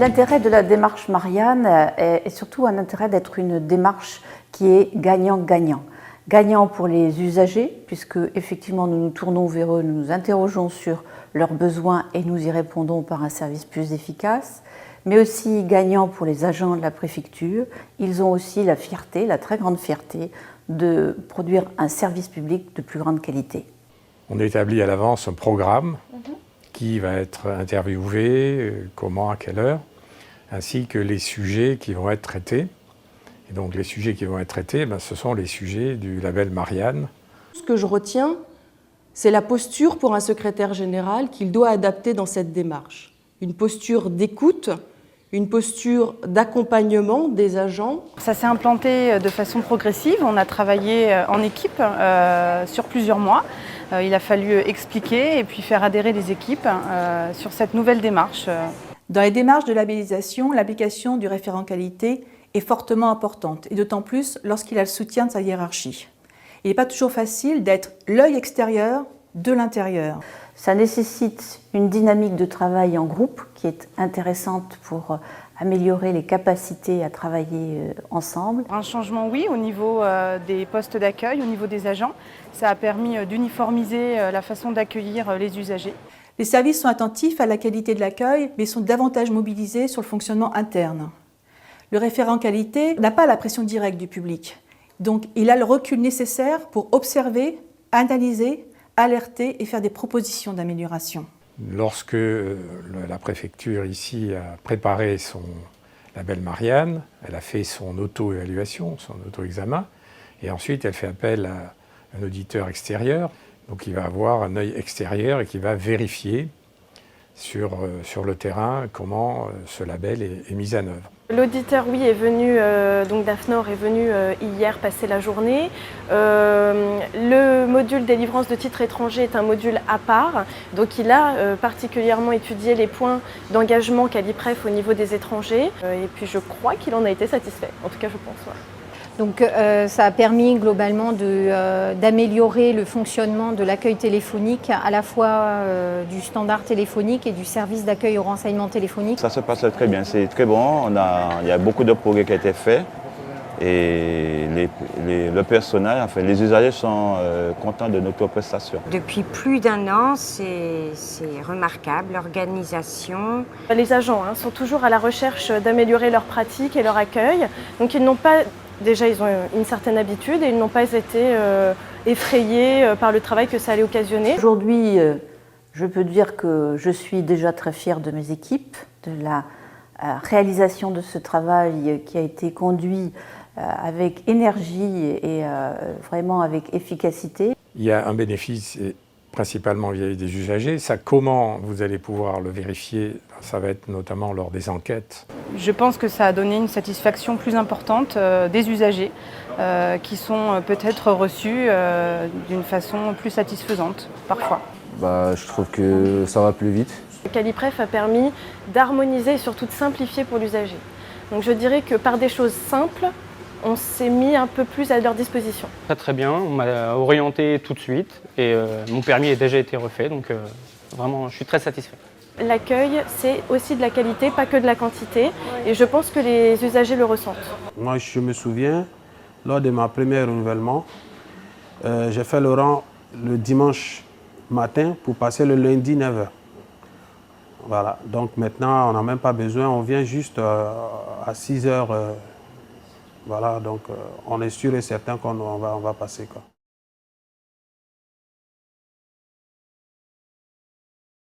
L'intérêt de la démarche Marianne est surtout un intérêt d'être une démarche qui est gagnant-gagnant. Gagnant pour les usagers, puisque effectivement nous nous tournons vers eux, nous nous interrogeons sur leurs besoins et nous y répondons par un service plus efficace, mais aussi gagnant pour les agents de la préfecture. Ils ont aussi la fierté, la très grande fierté, de produire un service public de plus grande qualité. On établit à l'avance un programme qui va être interviewé, comment, à quelle heure, ainsi que les sujets qui vont être traités. Et donc les sujets qui vont être traités, ce sont les sujets du label Marianne. Ce que je retiens, c'est la posture pour un secrétaire général qu'il doit adapter dans cette démarche. Une posture d'écoute, une posture d'accompagnement des agents. Ça s'est implanté de façon progressive. On a travaillé en équipe sur plusieurs mois. Il a fallu expliquer et puis faire adhérer les équipes sur cette nouvelle démarche. Dans les démarches de labellisation, l'application du référent qualité est fortement importante, et d'autant plus lorsqu'il a le soutien de sa hiérarchie. Il n'est pas toujours facile d'être l'œil extérieur de l'intérieur. Ça nécessite une dynamique de travail en groupe qui est intéressante pour améliorer les capacités à travailler ensemble. Un changement, oui, au niveau des postes d'accueil, au niveau des agents. Ça a permis d'uniformiser la façon d'accueillir les usagers. Les services sont attentifs à la qualité de l'accueil, mais sont davantage mobilisés sur le fonctionnement interne. Le référent qualité n'a pas la pression directe du public. Donc, il a le recul nécessaire pour observer, analyser, alerter et faire des propositions d'amélioration. Lorsque la préfecture ici a préparé son label Marianne, elle a fait son auto-évaluation, son auto-examen, et ensuite elle fait appel à un auditeur extérieur, donc il va avoir un œil extérieur et qui va vérifier sur le terrain comment ce label est mis en œuvre. L'auditeur, oui, est venu, donc d'AFNOR est venu hier passer la journée. Le module délivrance de titres étrangers est un module à part, donc il a particulièrement étudié les points d'engagement Calipref au niveau des étrangers, et puis je crois qu'il en a été satisfait, en tout cas je pense. Ouais. Donc ça a permis globalement d'améliorer le fonctionnement de l'accueil téléphonique, à la fois du standard téléphonique et du service d'accueil au renseignement téléphonique. Ça se passe très bien, c'est très bon. Il y a beaucoup de progrès qui ont été faits et le personnel, enfin les usagers sont contents de notre prestation. Depuis plus d'un an, c'est remarquable, l'organisation. Les agents sont toujours à la recherche d'améliorer leur pratique et leur accueil, donc ils n'ont pas... Déjà, ils ont une certaine habitude et ils n'ont pas été effrayés par le travail que ça allait occasionner. Aujourd'hui, je peux dire que je suis déjà très fière de mes équipes, de la réalisation de ce travail qui a été conduit avec énergie et vraiment avec efficacité. Il y a un bénéfice principalement vis-à-vis des usagers. Ça, comment vous allez pouvoir le vérifier? Ça va être notamment lors des enquêtes. Je pense que ça a donné une satisfaction plus importante des usagers qui sont peut-être reçus d'une façon plus satisfaisante parfois. Je trouve que ça va plus vite. Calipref a permis d'harmoniser et surtout de simplifier pour l'usager. Donc je dirais que par des choses simples, on s'est mis un peu plus à leur disposition. Très bien, on m'a orienté tout de suite et mon permis a déjà été refait, donc vraiment je suis très satisfait. L'accueil, c'est aussi de la qualité, pas que de la quantité, et je pense que les usagers le ressentent. Moi, je me souviens, lors de ma première renouvellement, j'ai fait le rang le dimanche matin pour passer le lundi 9h. Voilà, donc maintenant, on n'a même pas besoin, on vient juste à 6h. Voilà, donc on est sûr et certain qu'on va passer, quoi.